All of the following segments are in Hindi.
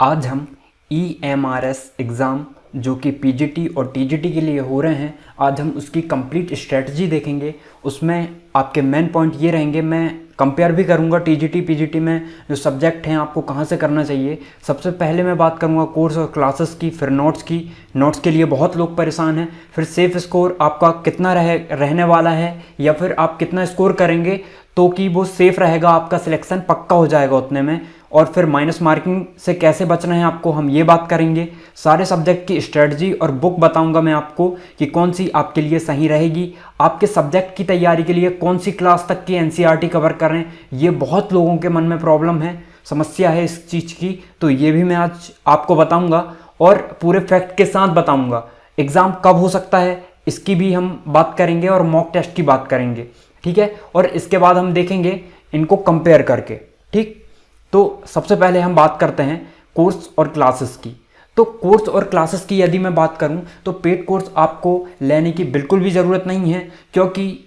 आज हम EMRS एग्ज़ाम जो कि PGT और TGT के लिए हो रहे हैं, आज हम उसकी कंप्लीट स्ट्रेटजी देखेंगे। उसमें आपके मेन पॉइंट ये रहेंगे, मैं कंपेयर भी करूंगा TGT PGT में जो सब्जेक्ट हैं आपको कहाँ से करना चाहिए। सबसे पहले मैं बात करूंगा कोर्स और क्लासेस की, फिर नोट्स की। नोट्स के लिए बहुत लोग परेशान हैं। फिर सेफ स्कोर आपका कितना रहने वाला है, या फिर आप कितना स्कोर करेंगे तो कि वो सेफ़ रहेगा, आपका सिलेक्शन पक्का हो जाएगा उतने में। और फिर माइनस मार्किंग से कैसे बचना है आपको, हम ये बात करेंगे। सारे सब्जेक्ट की स्ट्रेटजी और बुक बताऊंगा मैं आपको कि कौन सी आपके लिए सही रहेगी। आपके सब्जेक्ट की तैयारी के लिए कौन सी क्लास तक की NCERT कवर करें, ये बहुत लोगों के मन में प्रॉब्लम है, समस्या है इस चीज़ की। तो ये भी मैं आज आपको बताऊंगा और पूरे फैक्ट के साथ बताऊंगा। एग्ज़ाम कब हो सकता है इसकी भी हम बात करेंगे और मॉक टेस्ट की बात करेंगे, ठीक है। और इसके बाद हम देखेंगे इनको कंपेयर करके, ठीक। तो सबसे पहले हम बात करते हैं कोर्स और क्लासेस की। तो कोर्स और क्लासेस की यदि मैं बात करूं तो पेड कोर्स आपको लेने की बिल्कुल भी ज़रूरत नहीं है, क्योंकि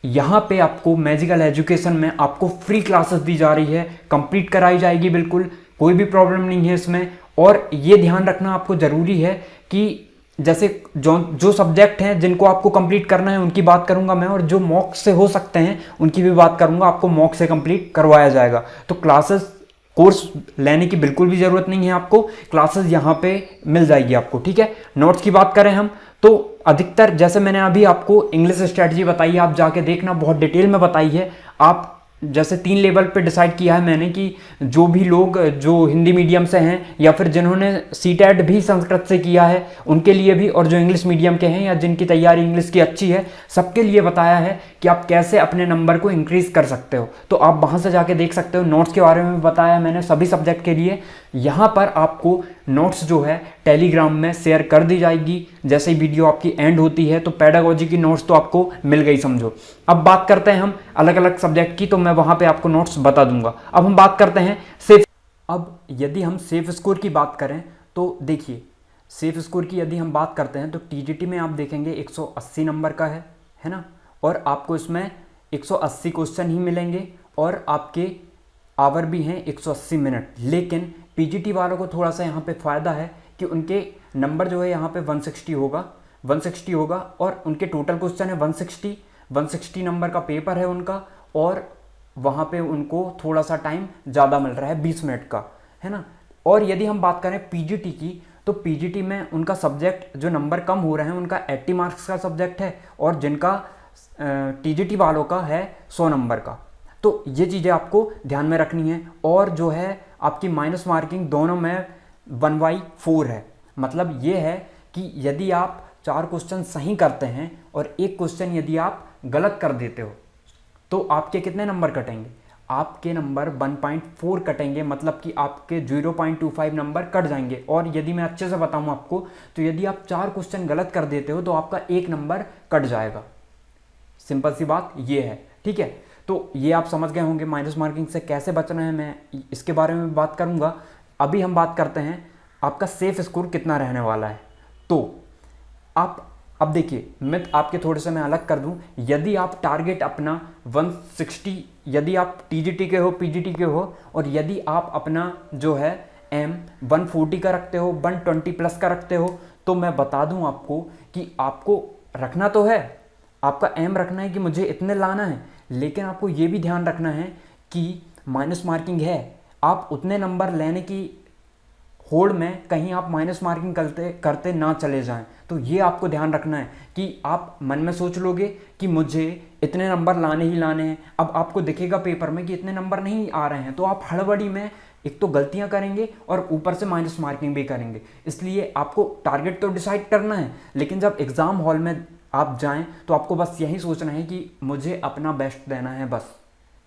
यहाँ पे आपको मैजिकल एजुकेशन में आपको फ्री क्लासेस दी जा रही है, कंप्लीट कराई जाएगी, बिल्कुल कोई भी प्रॉब्लम नहीं है इसमें। और ये ध्यान रखना आपको ज़रूरी है कि जैसे जो सब्जेक्ट हैं जिनको आपको कंप्लीट करना है उनकी बात करूंगा मैं, और जो मॉक से हो सकते हैं उनकी भी बात करूंगा। आपको मॉक से कंप्लीट करवाया जाएगा। तो क्लासेस कोर्स लेने की बिल्कुल भी ज़रूरत नहीं है आपको, क्लासेस यहाँ पे मिल जाएगी आपको, ठीक है। नोट्स की बात करें हम तो अधिकतर, जैसे मैंने अभी आपको इंग्लिश स्ट्रेटजी बताई है, आप जाके देखना, बहुत डिटेल में बताई है। आप जैसे 3 लेवल पे डिसाइड किया है मैंने कि जो भी लोग जो हिंदी मीडियम से हैं या फिर जिन्होंने CTET भी संस्कृत से किया है उनके लिए भी, और जो इंग्लिश मीडियम के हैं या जिनकी तैयारी इंग्लिश की अच्छी है, सबके लिए बताया है कि आप कैसे अपने नंबर को इंक्रीज़ कर सकते हो। तो आप वहाँ से जाके देख सकते हो। नोट्स के बारे में बताया मैंने सभी सब्जेक्ट के लिए। यहाँ पर आपको नोट्स जो है टेलीग्राम में शेयर कर दी जाएगी जैसे ही वीडियो आपकी एंड होती है। तो पेडागोजी की नोट्स तो आपको मिल गई समझो। अब बात करते हैं हम अलग अलग सब्जेक्ट की, तो मैं वहाँ पे आपको नोट्स बता दूंगा। अब हम बात करते हैं सेफ। अब यदि हम सेफ स्कोर की बात करें तो देखिए, सेफ स्कोर की यदि हम बात करते हैं तो TGT में आप देखेंगे 180 नंबर का है ना, और आपको इसमें 180 क्वेश्चन ही मिलेंगे और आपके आवर भी हैं 180 मिनट। लेकिन PGT वालों को थोड़ा सा यहाँ पे फ़ायदा है कि उनके नंबर जो है यहाँ पे 160 होगा और उनके टोटल क्वेश्चन है 160 नंबर का पेपर है उनका, और वहाँ पे उनको थोड़ा सा टाइम ज़्यादा मिल रहा है 20 मिनट का, है ना। और यदि हम बात करें PGT की तो PGT में उनका सब्जेक्ट जो नंबर कम हो रहे हैं उनका 80 मार्क्स का सब्जेक्ट है, और जिनका TGT वालों का है 100 नंबर का। तो ये चीज़ें आपको ध्यान में रखनी है। और जो है आपकी माइनस मार्किंग दोनों में 1/4 है। मतलब ये है कि यदि आप 4 क्वेश्चन सही करते हैं और एक क्वेश्चन यदि आप गलत कर देते हो तो आपके कितने नंबर कटेंगे? आपके नंबर 1.4 कटेंगे, मतलब कि आपके 0.25 नंबर कट जाएंगे। और यदि मैं अच्छे से बताऊं आपको तो यदि आप 4 क्वेश्चन गलत कर देते हो तो आपका 1 नंबर कट जाएगा। सिंपल सी बात ये है, ठीक है। तो ये आप समझ गए होंगे माइनस मार्किंग से कैसे बचना है, मैं इसके बारे में बात करूंगा। अभी हम बात करते हैं आपका सेफ स्कोर कितना रहने वाला है। तो आप अब देखिए, मैं आपके थोड़े से मैं अलग कर दूं। यदि आप टारगेट अपना 160, यदि आप TGT के हो PGT के हो, और यदि आप अपना जो है एम 140 का रखते हो, 120 प्लस का रखते हो, तो मैं बता दूं आपको कि आपको रखना तो है, आपका एम रखना है कि मुझे इतने लाना है, लेकिन आपको ये भी ध्यान रखना है कि माइनस मार्किंग है। आप उतने नंबर लेने की होड़ में कहीं आप माइनस मार्किंग करते करते ना चले जाएं। तो ये आपको ध्यान रखना है कि आप मन में सोच लोगे कि मुझे इतने नंबर लाने ही लाने हैं। अब आपको दिखेगा पेपर में कि इतने नंबर नहीं आ रहे हैं, तो आप हड़बड़ी में एक तो गलतियां करेंगे और ऊपर से माइनस मार्किंग भी करेंगे। इसलिए आपको टारगेट तो डिसाइड करना है, लेकिन जब एग्ज़ाम हॉल में आप जाएं तो आपको बस यही सोचना है कि मुझे अपना बेस्ट देना है, बस,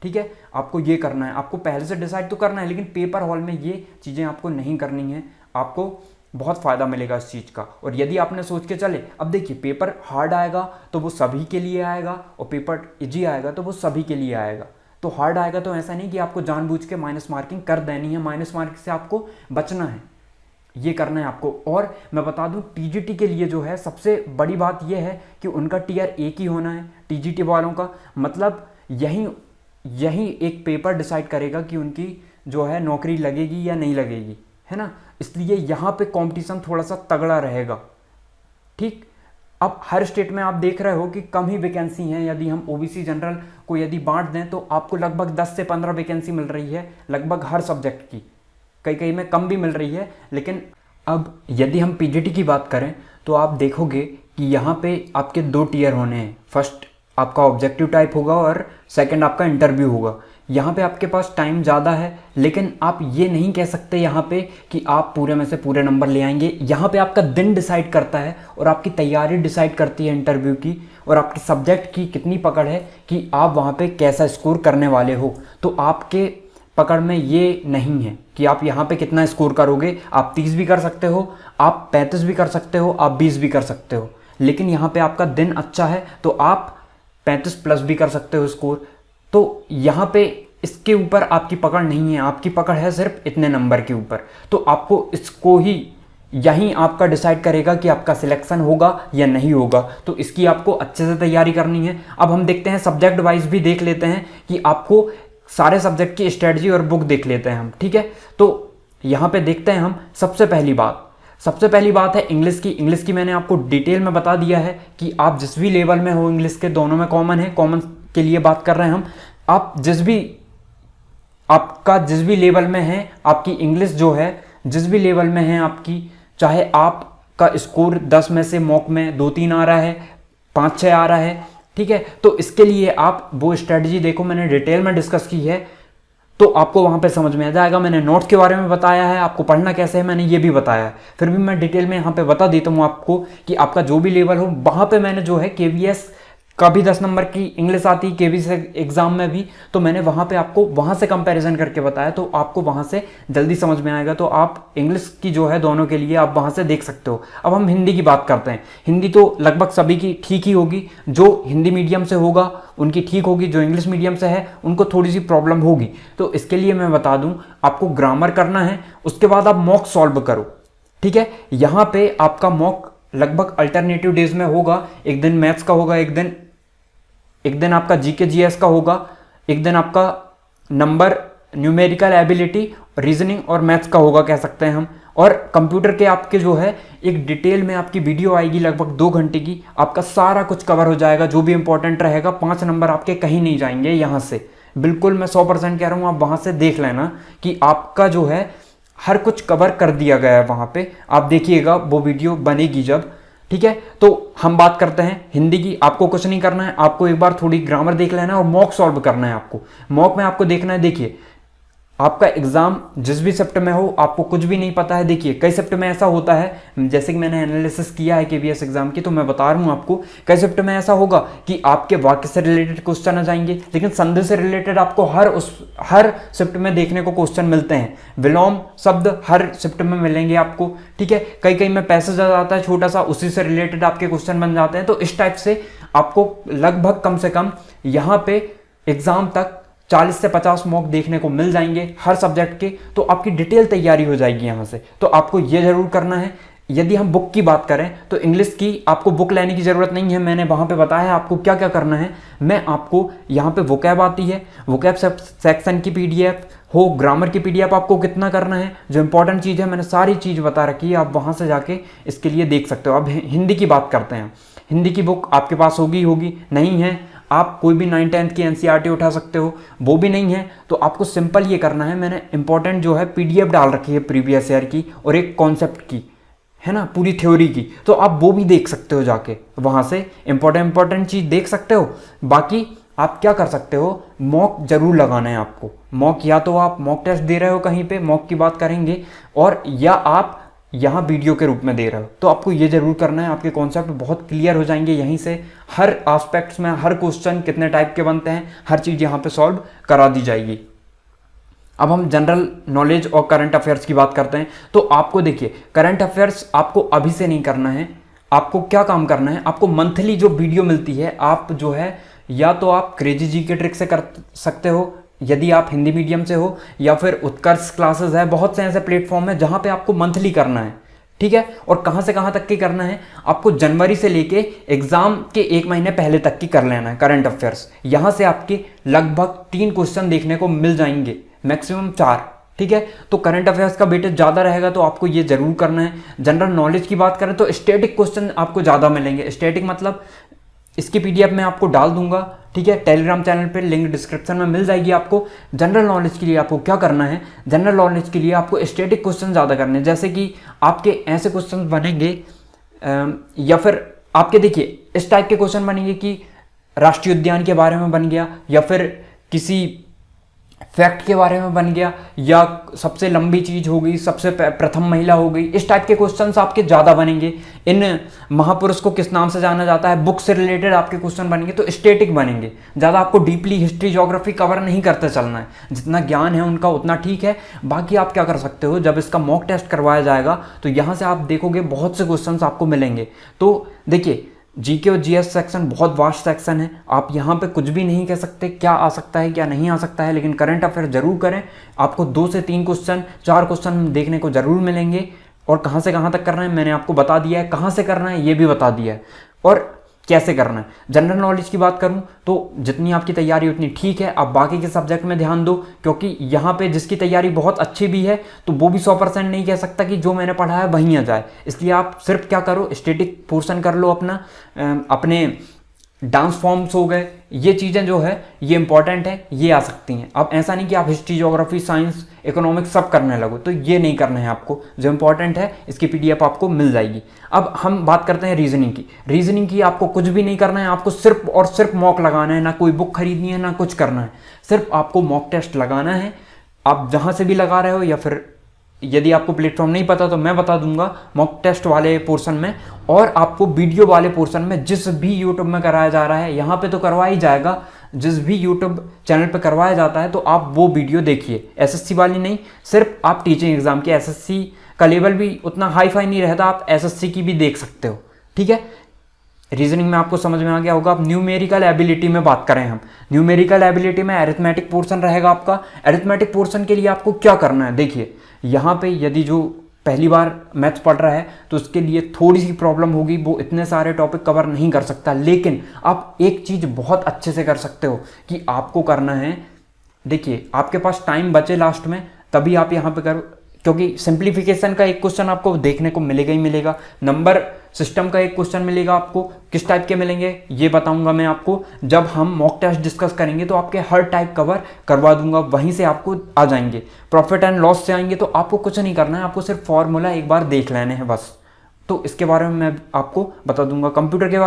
ठीक है। आपको ये करना है, आपको पहले से डिसाइड तो करना है, लेकिन पेपर हॉल में ये चीज़ें आपको नहीं करनी है। आपको बहुत फ़ायदा मिलेगा इस चीज़ का। और यदि आपने सोच के चले, अब देखिए, पेपर हार्ड आएगा तो वो सभी के लिए आएगा, और पेपर इजी आएगा तो वो सभी के लिए आएगा। तो हार्ड आएगा तो ऐसा नहीं कि आपको जानबूझ के माइनस मार्किंग कर देनी है, माइनस मार्किंग से आपको बचना है, ये करना है आपको। और मैं बता दूं TGT के लिए जो है सबसे बड़ी बात ये है कि उनका टियर 1 ही होना है TGT वालों का। मतलब यही एक पेपर डिसाइड करेगा कि उनकी जो है नौकरी लगेगी या नहीं लगेगी, है ना, इसलिए यहाँ पे कंपटीशन थोड़ा सा तगड़ा रहेगा। ठीक, अब हर स्टेट में आप देख रहे हो कि कम ही वैकेंसी हैं। यदि हम ओबीसी जनरल को यदि बांट दें तो आपको लगभग 10 से 15 वैकेंसी मिल रही है लगभग हर सब्जेक्ट की, कई कई में कम भी मिल रही है। लेकिन अब यदि हम पीजीटी की बात करें तो आप देखोगे कि यहाँ पे आपके 2 टियर होने हैं। फर्स्ट आपका ऑब्जेक्टिव टाइप होगा और सेकंड आपका इंटरव्यू होगा। यहाँ पे आपके पास टाइम ज़्यादा है, लेकिन आप ये नहीं कह सकते यहाँ पे कि आप पूरे में से पूरे नंबर ले आएंगे। यहाँ पे आपका दिन डिसाइड करता है और आपकी तैयारी डिसाइड करती है इंटरव्यू की, और आपके सब्जेक्ट की कितनी पकड़ है कि आप वहाँ पे कैसा स्कोर करने वाले हो। तो आपके पकड़ में ये नहीं है कि आप यहाँ पे कितना स्कोर करोगे। आप 30 भी कर सकते हो, आप 35 भी कर सकते हो, आप 20 भी कर सकते हो, लेकिन यहाँ पे आपका दिन अच्छा है तो आप 35 प्लस भी कर सकते हो स्कोर। तो यहाँ पे इसके ऊपर आपकी पकड़ नहीं है, आपकी पकड़ है सिर्फ इतने नंबर के ऊपर। तो आपको इसको ही यहीं आपका डिसाइड करेगा कि आपका सिलेक्शन होगा या नहीं होगा। तो इसकी आपको अच्छे से तैयारी करनी है। अब हम देखते हैं सब्जेक्ट वाइज भी देख लेते हैं कि आपको सारे सब्जेक्ट की स्ट्रेटजी और बुक देख लेते हैं हम। ठीक है, तो यहाँ पे देखते हैं हम। सबसे पहली बात है इंग्लिश की। इंग्लिश की मैंने आपको डिटेल में बता दिया है कि आप जिस भी लेवल में हो, इंग्लिश के दोनों में कॉमन है, कॉमन के लिए बात कर रहे हैं हम। आप जिस भी लेवल में है, आपकी इंग्लिश जो है जिस भी लेवल में है आपकी, चाहे आपका स्कोर 10 में से मॉक में 2-3 आ रहा है, 5-6 आ रहा है, ठीक है, तो इसके लिए आप वो स्ट्रेटजी देखो, मैंने डिटेल में डिस्कस की है, तो आपको वहाँ पे समझ में आ जाएगा। मैंने नोट्स के बारे में बताया है, आपको पढ़ना कैसे है मैंने ये भी बताया है। फिर भी मैं डिटेल में यहाँ पे बता देता हूँ आपको कि आपका जो भी लेवल हो, वहाँ पे मैंने जो है केवीएस का भी 10 नंबर की इंग्लिश आती है केवीएस एग्जाम में भी, तो मैंने वहाँ पे आपको वहाँ से कंपैरिजन करके बताया, तो आपको वहाँ से जल्दी समझ में आएगा। तो आप इंग्लिश की जो है दोनों के लिए आप वहाँ से देख सकते हो। अब हम हिंदी की बात करते हैं। हिंदी तो लगभग सभी की ठीक ही होगी, जो हिंदी मीडियम से होगा उनकी ठीक होगी, जो इंग्लिश मीडियम से है उनको थोड़ी सी प्रॉब्लम होगी। तो इसके लिए मैं बता दूँ, आपको ग्रामर करना है, उसके बाद आप मॉक सॉल्व करो। ठीक है, यहाँ पे आपका मॉक लगभग अल्टरनेटिव डेज में होगा। एक दिन मैथ्स का होगा, एक दिन आपका जीके जीएस का होगा, एक दिन आपका नंबर न्यूमेरिकल एबिलिटी, रीजनिंग और मैथ्स का होगा कह सकते हैं हम। और कंप्यूटर के आपके जो है एक डिटेल में आपकी वीडियो आएगी लगभग 2 घंटे की, आपका सारा कुछ कवर हो जाएगा, जो भी इंपॉर्टेंट रहेगा। 5 नंबर आपके कहीं नहीं जाएंगे यहाँ से, बिल्कुल मैं 100% कह रहा हूँ। आप वहाँ से देख लेना कि आपका जो है हर कुछ कवर कर दिया गया है वहाँ पे। आप देखिएगा वो वीडियो बनेगी जब, ठीक है। तो हम बात करते हैं हिंदी की। आपको कुछ नहीं करना है, आपको एक बार थोड़ी ग्रामर देख लेना है और मॉक सॉल्व करना है आपको। मॉक में आपको देखना है, देखिए आपका एग्जाम जिस भी शिफ्ट में हो, आपको कुछ भी नहीं पता है, देखिए कई शिफ्ट में ऐसा होता है, जैसे कि मैंने एनालिसिस किया है केवीएस एग्जाम की, तो मैं बता रहा हूँ आपको, कई शिफ्ट में ऐसा होगा कि आपके वाक्य से रिलेटेड क्वेश्चन आ जाएंगे, लेकिन संधि से रिलेटेड आपको हर शिफ्ट में देखने को क्वेश्चन मिलते हैं। विलोम शब्द हर शिफ्ट में मिलेंगे आपको, ठीक है। कई में पैसेज आ जाता है छोटा सा, उसी से रिलेटेड आपके क्वेश्चन बन जाते हैं। तो इस टाइप से आपको लगभग कम से कम यहाँ पे एग्जाम तक 40 से 50 मॉक देखने को मिल जाएंगे हर सब्जेक्ट के। तो आपकी डिटेल तैयारी हो जाएगी यहाँ से। तो आपको ये जरूर करना है। यदि हम बुक की बात करें तो इंग्लिश की आपको बुक लेने की ज़रूरत नहीं है, मैंने वहाँ पे बताया आपको क्या क्या करना है। मैं आपको यहाँ पे वोकैब आती है, वोकैब सेक्शन की पीडीएफ हो, ग्रामर की पीडीएफ आपको कितना करना है, जो इंपॉर्टेंट चीज़ है मैंने सारी चीज़ बता रखी है, आप वहाँ से जाके इसके लिए देख सकते हो। अब हिंदी की बात करते हैं। हिंदी की बुक आपके पास होगी नहीं है, आप कोई भी 9-10 की एनसीईआरटी उठा सकते हो, वो भी नहीं है तो आपको सिंपल ये करना है, मैंने इंपॉर्टेंट जो है पीडीएफ डाल रखी है प्रीवियस ईयर की और एक कॉन्सेप्ट की, है ना, पूरी थ्योरी की, तो आप वो भी देख सकते हो, जाके वहाँ से इंपॉर्टेंट चीज़ देख सकते हो। बाकी आप क्या कर सकते हो, मॉक जरूर लगाना है आपको। मॉक या तो आप मॉक टेस्ट दे रहे हो कहीं पे, मॉक की बात करेंगे, और या आप यहाँ वीडियो के रूप में दे रहे हो, तो आपको ये जरूर करना है। आपके कॉन्सेप्ट बहुत क्लियर हो जाएंगे यहीं से। हर एस्पेक्ट्स में हर क्वेश्चन कितने टाइप के बनते हैं, हर चीज़ यहाँ पे सॉल्व करा दी जाएगी। अब हम जनरल नॉलेज और करंट अफेयर्स की बात करते हैं। तो आपको देखिए, करंट अफेयर्स आपको अभी से नहीं करना है। आपको क्या काम करना है, आपको मंथली जो वीडियो मिलती है, आप जो है या तो आप क्रेजी जी के ट्रिक से कर सकते हो यदि आप हिंदी मीडियम से हो, या फिर उत्कर्ष क्लासेस है, बहुत से ऐसे प्लेटफॉर्म है जहाँ पे आपको मंथली करना है, ठीक है। और कहाँ से कहाँ तक की करना है, आपको जनवरी से लेके एग्जाम के 1 महीने पहले तक की कर लेना है करंट अफेयर्स। यहाँ से आपके लगभग 3 क्वेश्चन देखने को मिल जाएंगे, मैक्सिमम 4, ठीक है। तो करंट अफेयर्स का वेटेज ज़्यादा रहेगा तो आपको ये जरूर करना है। जनरल नॉलेज की बात करें तो स्टैटिक क्वेश्चन आपको ज़्यादा मिलेंगे। स्टैटिक मतलब इसकी पीडीएफ मैं आपको डाल दूंगा, ठीक है, टेलीग्राम चैनल पे, लिंक डिस्क्रिप्शन में मिल जाएगी आपको। जनरल नॉलेज के लिए आपको क्या करना है, जनरल नॉलेज के लिए आपको स्टैटिक क्वेश्चन ज़्यादा करने हैं। जैसे कि आपके ऐसे क्वेश्चन बनेंगे या फिर आपके देखिए इस टाइप के क्वेश्चन बनेंगे कि राष्ट्रीय उद्यान के बारे में बन गया, या फिर किसी फैक्ट के बारे में बन गया, या सबसे लंबी चीज हो गई, सबसे प्रथम महिला हो गई। इस टाइप के क्वेश्चंस आपके ज़्यादा बनेंगे। इन महापुरुष को किस नाम से जाना जाता है, बुक से रिलेटेड आपके क्वेश्चन बनेंगे तो स्टैटिक बनेंगे। ज़्यादा आपको डीपली हिस्ट्री ज्योग्राफी कवर नहीं करते चलना है। जितना ज्ञान है उनका उतना ठीक है। बाकी आप क्या कर सकते हो, जब इसका मॉक टेस्ट करवाया जाएगा तो यहाँ से आप देखोगे बहुत से क्वेश्चन आपको मिलेंगे। तो देखिए जीके और जीएस सेक्शन बहुत वास्ट सेक्शन है। आप यहाँ पे कुछ भी नहीं कह सकते क्या आ सकता है क्या नहीं आ सकता है, लेकिन करंट अफेयर जरूर करें। आपको 2 से 3 क्वेश्चन 4 क्वेश्चन देखने को जरूर मिलेंगे। और कहाँ से कहाँ तक करना है मैंने आपको बता दिया है, कहाँ से करना है ये भी बता दिया है, और कैसे करना है। जनरल नॉलेज की बात करूं तो जितनी आपकी तैयारी उतनी ठीक है। आप बाकी के सब्जेक्ट में ध्यान दो, क्योंकि यहाँ पे जिसकी तैयारी बहुत अच्छी भी है तो वो भी 100% नहीं कह सकता कि जो मैंने पढ़ा है वहीं आ जाए। इसलिए आप सिर्फ क्या करो, स्टैटिक पोर्शन कर लो अपना, अपने डांस फॉर्म्स हो गए, ये चीज़ें जो है ये इंपॉर्टेंट है, ये आ सकती हैं। अब ऐसा नहीं कि आप हिस्ट्री ज्योग्राफी साइंस इकोनॉमिक्स सब करने लगो, तो ये नहीं करना है आपको। जो इंपॉर्टेंट है इसकी पीडीएफ आपको मिल जाएगी। अब हम बात करते हैं रीजनिंग की। रीजनिंग की आपको कुछ भी नहीं करना है, आपको सिर्फ और सिर्फ मॉक लगाना है। ना कोई बुक खरीदनी है ना कुछ करना है, सिर्फ आपको मॉक टेस्ट लगाना है। आप जहाँ से भी लगा रहे हो, या फिर यदि आपको प्लेटफॉर्म नहीं पता तो मैं बता दूंगा मॉक टेस्ट वाले पोर्शन में, और आपको वीडियो वाले पोर्शन में जिस भी यूट्यूब में कराया जा रहा है, यहाँ पे तो करवा ही जाएगा, जिस भी यूट्यूब चैनल पे करवाया जाता है तो आप वो वीडियो देखिए। एसएससी वाली नहीं, सिर्फ आप टीचिंग एग्जाम की, एसएससी का लेवल भी उतना हाई फाई नहीं रहता, आप एसएससी की भी देख सकते हो, ठीक है। रीजनिंग में आपको समझ में आ गया होगा। अब न्यूमेरिकल एबिलिटी में बात करें हम, न्यूमेरिकल एबिलिटी में अरिथमेटिक पोर्शन रहेगा आपका। अरिथमेटिक पोर्शन के लिए आपको क्या करना है, देखिए यहाँ पे यदि जो पहली बार मैथ्स पढ़ रहा है तो उसके लिए थोड़ी सी प्रॉब्लम होगी, वो इतने सारे टॉपिक कवर नहीं कर सकता। लेकिन आप एक चीज़ बहुत अच्छे से कर सकते हो कि आपको करना है, देखिए आपके पास टाइम बचे लास्ट में तभी आप यहाँ पे करो, क्योंकि सिंप्लीफिकेशन का एक क्वेश्चन आपको देखने को मिलेगा ही मिलेगा। नंबर सिस्टम का एक क्वेश्चन मिलेगा आपको। किस टाइप के मिलेंगे ये बताऊंगा मैं आपको जब हम मॉक टेस्ट डिस्कस करेंगे, तो आपके हर टाइप कवर करवा दूंगा, वहीं से आपको आ जाएंगे। प्रॉफिट एंड लॉस से आएंगे तो आपको कुछ नहीं करना है, आपको सिर्फ फॉर्मूला एक बार देख लेने हैं बस। तो इसके बारे में मैं आपको बता दूंगा। कंप्यूटर के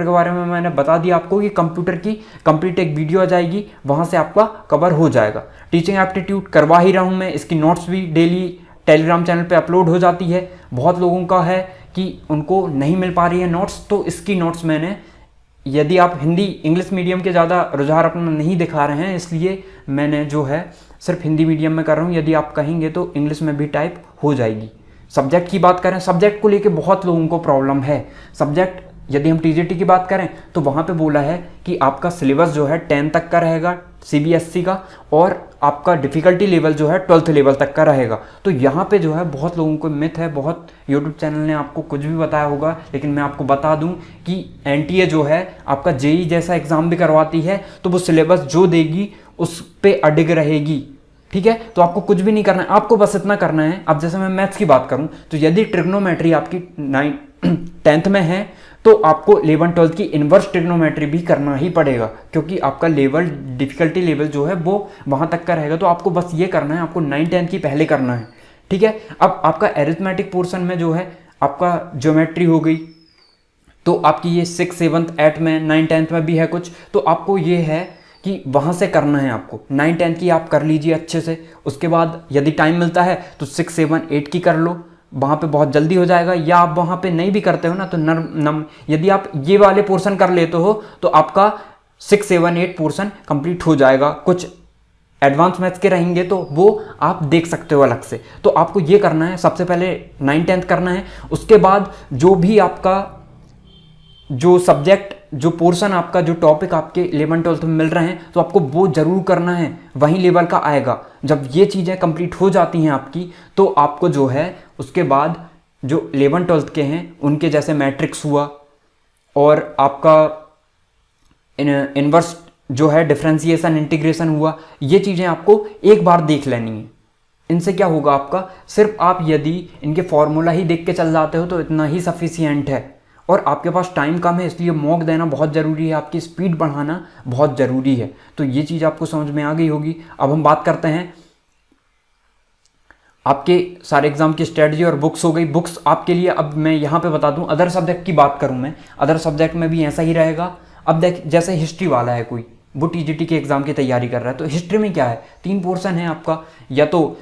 बारे में मैंने बता दिया आपको कि कंप्यूटर की कंप्लीट एक वीडियो आ जाएगी, वहाँ से आपका कवर हो जाएगा। टीचिंग एप्टीट्यूड करवा ही रहा हूँ मैं, इसकी नोट्स भी डेली टेलीग्राम चैनल पे अपलोड हो जाती है। बहुत लोगों का है कि उनको नहीं मिल पा रही है नोट्स, तो इसकी नोट्स मैंने, यदि आप हिंदी इंग्लिश मीडियम के ज़्यादा रुझान अपना नहीं दिखा रहे हैं, इसलिए मैंने जो है सिर्फ हिंदी मीडियम में कर रहा हूँ। यदि आप कहेंगे तो इंग्लिश में भी टाइप हो जाएगी। सब्जेक्ट की बात करें, सब्जेक्ट को लेके बहुत लोगों को प्रॉब्लम है। सब्जेक्ट यदि हम टीजीटी की बात करें तो वहाँ पे बोला है कि आपका सिलेबस जो है 10 तक का रहेगा सीबीएसई का, और आपका डिफ़िकल्टी लेवल जो है 12th लेवल तक का रहेगा। तो यहाँ पे जो है बहुत लोगों को मिथ है, बहुत यूट्यूब चैनल ने आपको कुछ भी बताया होगा, लेकिन मैं आपको बता दूँ कि एनटीए जो है आपका जेई जैसा एग्ज़ाम भी करवाती है, तो वो सिलेबस जो देगी उस पर अडिग रहेगी, ठीक है। तो आपको कुछ भी नहीं करना है, आपको बस इतना करना है। अब जैसे मैं मैथ्स की बात करूं तो यदि ट्रिग्नोमेट्री आपकी 10th में है तो आपको 11th 12th की इन्वर्स ट्रिग्नोमेट्री भी करना ही पड़ेगा, क्योंकि आपका लेवल डिफिकल्टी लेवल जो है वो वहां तक का रहेगा। तो आपको बस ये करना है, आपको 9th 10th की पहले करना है, ठीक है। अब आपका एरिथमेटिक पोर्शन में जो है आपका ज्योमेट्री हो गई, तो आपकी ये 6th 7th 8th में 9th 10th में भी है कुछ, तो आपको ये है कि वहाँ से करना है। आपको 9th 10th की आप कर लीजिए अच्छे से। उसके बाद यदि टाइम मिलता है तो 6th 7th 8th की कर लो, वहाँ पे बहुत जल्दी हो जाएगा। या आप वहाँ पे नहीं भी करते हो ना तो यदि आप ये वाले पोर्शन कर लेते हो तो आपका 6th 7th 8th portion complete हो जाएगा। कुछ एडवांस मैथ्स के रहेंगे तो वो आप देख सकते हो अलग से। तो आपको ये करना है, सबसे पहले 9th 10th करना है। उसके बाद जो भी आपका जो सब्जेक्ट जो पोर्शन आपका जो टॉपिक आपके 11th 12th में मिल रहे हैं तो आपको वो जरूर करना है, वही लेवल का आएगा। जब ये चीज़ें कंप्लीट हो जाती हैं आपकी, तो आपको जो है उसके बाद जो 11th 12th के हैं उनके जैसे मैट्रिक्स हुआ और आपका इनवर्स जो है डिफरेंशिएशन इंटीग्रेशन हुआ, ये चीज़ें आपको एक बार देख लेनी है, इनसे क्या होगा आपका, सिर्फ आप यदि इनके फॉर्मूला ही देख के चल जाते हो तो इतना ही सफिशियंट है। और आपके पास टाइम कम है, इसलिए मॉक देना बहुत ज़रूरी है, आपकी स्पीड बढ़ाना बहुत ज़रूरी है। तो ये चीज़ आपको समझ में आ गई होगी। अब हम बात करते हैं आपके सारे एग्जाम की स्ट्रेटजी और बुक्स हो गई। बुक्स आपके लिए अब मैं यहाँ पे बता दूँ, अदर सब्जेक्ट की बात करूँ मैं, अदर सब्जेक्ट में भी ऐसा ही रहेगा। अब देख, जैसे हिस्ट्री वाला है कोई, वो टीजीटी के एग्ज़ाम की तैयारी कर रहा है, तो हिस्ट्री में क्या है, 3 पोर्शन है आपका, या तो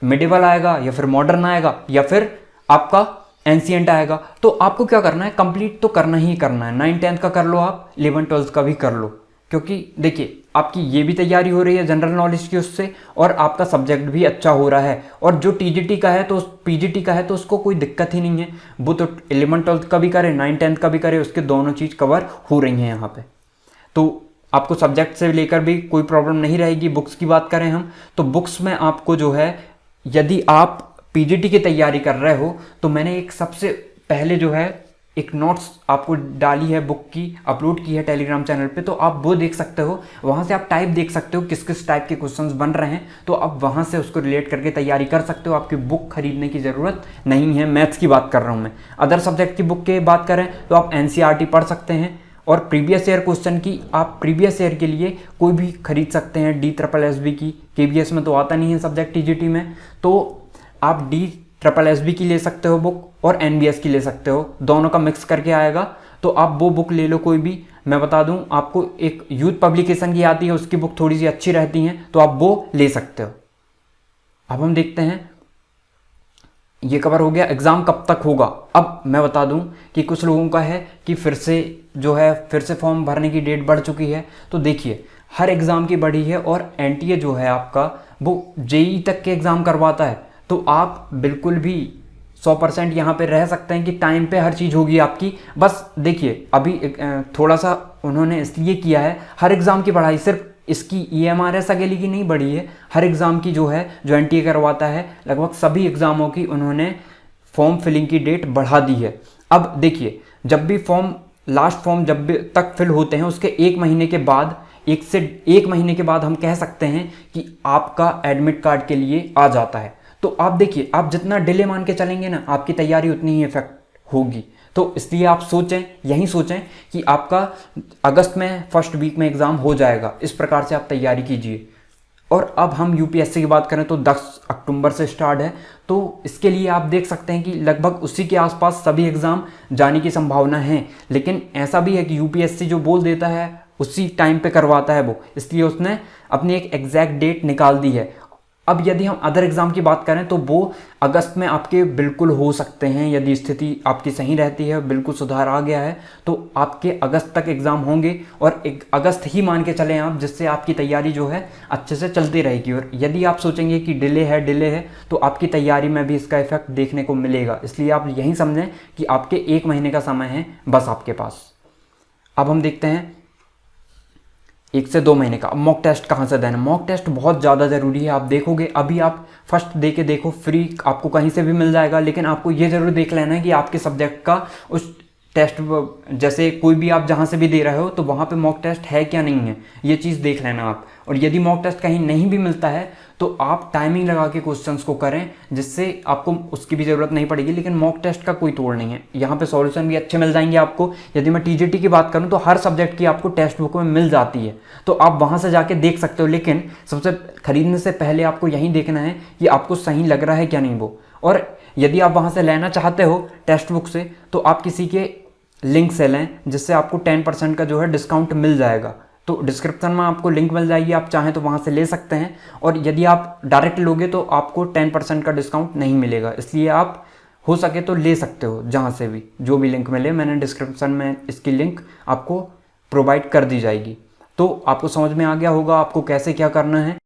मिडिवल आएगा, या फिर मॉडर्न आएगा, या फिर आपका एंशिएंट आएगा। तो आपको क्या करना है, कंप्लीट तो करना ही करना है। 9th-10th का कर लो आप, 11th-12th का भी कर लो, क्योंकि देखिए आपकी ये भी तैयारी हो रही है जनरल नॉलेज की उससे, और आपका सब्जेक्ट भी अच्छा हो रहा है। और जो टीजीटी का है तो पीजीटी का है तो उसको कोई दिक्कत ही नहीं है, वो तो 11th-12th का भी करे, 9th-10th का भी करे, उसके दोनों चीज़ कवर हो रही हैं यहाँ पे। तो आपको सब्जेक्ट से लेकर भी कोई प्रॉब्लम नहीं रहेगी। बुक्स की बात करें हम, तो बुक्स में आपको जो है, यदि आप पीजीटी की तैयारी कर रहे हो तो मैंने एक सबसे पहले जो है एक नोट्स आपको डाली है, बुक की अपलोड की है टेलीग्राम चैनल पे, तो आप वो देख सकते हो। वहाँ से आप टाइप देख सकते हो किस किस टाइप के क्वेश्चंस बन रहे हैं, तो आप वहाँ से उसको रिलेट करके तैयारी कर सकते हो। आपकी बुक खरीदने की ज़रूरत नहीं है। मैथ्स की बात कर रहा हूँ मैं। अदर सब्जेक्ट की बुक की बात करें तो आप एनसीईआरटी पढ़ सकते हैं, और प्रीवियस ईयर क्वेश्चन की आप प्रीवियस ईयर के लिए कोई भी खरीद सकते हैं, DSSB की। KBS में तो आता नहीं है सब्जेक्ट टीजीटी में, तो आप DSSB की ले सकते हो बुक, और NBS की ले सकते हो, दोनों का मिक्स करके आएगा। तो आप वो बुक ले लो कोई भी। मैं बता दूं आपको, एक यूथ पब्लिकेशन की आती है, उसकी बुक थोड़ी सी अच्छी रहती हैं, तो आप वो ले सकते हो। अब हम देखते हैं, ये कवर हो गया। एग्ज़ाम कब तक होगा, अब मैं बता दूं कि कुछ लोगों का है कि फिर से फॉर्म भरने की डेट बढ़ चुकी है। तो देखिए, हर एग्ज़ाम की बढ़ी है, और NTA जो है आपका, वो JEE तक के एग्ज़ाम करवाता है। तो आप बिल्कुल भी 100% यहाँ पे रह सकते हैं कि टाइम पे हर चीज़ होगी आपकी। बस देखिए, अभी थोड़ा सा उन्होंने इसलिए किया है, हर एग्ज़ाम की पढ़ाई सिर्फ इसकी EMRS अकेली की नहीं बढ़ी है, हर एग्ज़ाम की जो है, जो NTA करवाता है, लगभग सभी एग्ज़ामों की उन्होंने फॉर्म फिलिंग की डेट बढ़ा दी है। अब देखिए, जब भी लास्ट फॉर्म जब भी तक फिल होते हैं, उसके 1 महीने के बाद, 1 महीने के बाद हम कह सकते हैं कि आपका एडमिट कार्ड के लिए आ जाता है। तो आप देखिए, आप जितना डिले मान के चलेंगे ना, आपकी तैयारी उतनी ही इफेक्ट होगी। तो इसलिए आप सोचें, यही सोचें कि आपका अगस्त में फर्स्ट वीक में एग्ज़ाम हो जाएगा, इस प्रकार से आप तैयारी कीजिए। और अब हम यूपीएससी की बात करें तो 10 अक्टूबर से स्टार्ट है, तो इसके लिए आप देख सकते हैं कि लगभग उसी के आसपास सभी एग्ज़ाम जाने की संभावना है। लेकिन ऐसा भी है कि यूपीएससी जो बोल देता है उसी टाइम पे करवाता है वो, इसलिए उसने अपनी एक एग्जैक्ट डेट निकाल दी है। अब यदि हम अदर एग्ज़ाम की बात करें तो वो अगस्त में आपके बिल्कुल हो सकते हैं, यदि स्थिति आपकी सही रहती है, बिल्कुल सुधार आ गया है, तो आपके अगस्त तक एग्ज़ाम होंगे। और एक अगस्त ही मान के चलें आप, जिससे आपकी तैयारी जो है अच्छे से चलती रहेगी। और यदि आप सोचेंगे कि डिले है तो आपकी तैयारी में भी इसका इफेक्ट देखने को मिलेगा। इसलिए आप यही समझें कि आपके 1 महीने का समय है बस आपके पास। अब हम देखते हैं 1 से 2 महीने का। मॉक टेस्ट कहाँ से देना, मॉक टेस्ट बहुत ज़्यादा ज़रूरी है। आप देखोगे, अभी आप फर्स्ट दे के देखो, फ्री आपको कहीं से भी मिल जाएगा। लेकिन आपको ये ज़रूर देख लेना है कि आपके सब्जेक्ट का उस टेस्ट, जैसे कोई भी आप जहाँ से भी दे रहे हो तो वहाँ पे मॉक टेस्ट है क्या नहीं है, ये चीज़ देख लेना आप। और यदि मॉक टेस्ट कहीं नहीं भी मिलता है तो आप टाइमिंग लगा के क्वेश्चंस को करें, जिससे आपको उसकी भी ज़रूरत नहीं पड़ेगी। लेकिन मॉक टेस्ट का कोई तोड़ नहीं है, यहाँ पे सॉल्यूशन भी अच्छे मिल जाएंगे आपको। यदि मैं टीजीटी की बात करूँ तो हर सब्जेक्ट की आपको टेक्स्ट बुक में मिल जाती है, तो आप वहाँ से जाके देख सकते हो। लेकिन सबसे खरीदने से पहले आपको यही देखना है कि आपको सही लग रहा है क्या नहीं वो। और यदि आप वहाँ से लेना चाहते हो टेक्स्ट बुक से, तो आप किसी के लिंक से लें, जिससे आपको 10% का जो है डिस्काउंट मिल जाएगा। तो डिस्क्रिप्शन में आपको लिंक मिल जाएगी, आप चाहें तो वहाँ से ले सकते हैं। और यदि आप डायरेक्ट लोगे तो आपको 10% का डिस्काउंट नहीं मिलेगा, इसलिए आप हो सके तो ले सकते हो जहाँ से भी, जो भी लिंक मिले। मैंने डिस्क्रिप्शन में इसकी लिंक आपको प्रोवाइड कर दी जाएगी। तो आपको समझ में आ गया होगा आपको कैसे क्या करना है।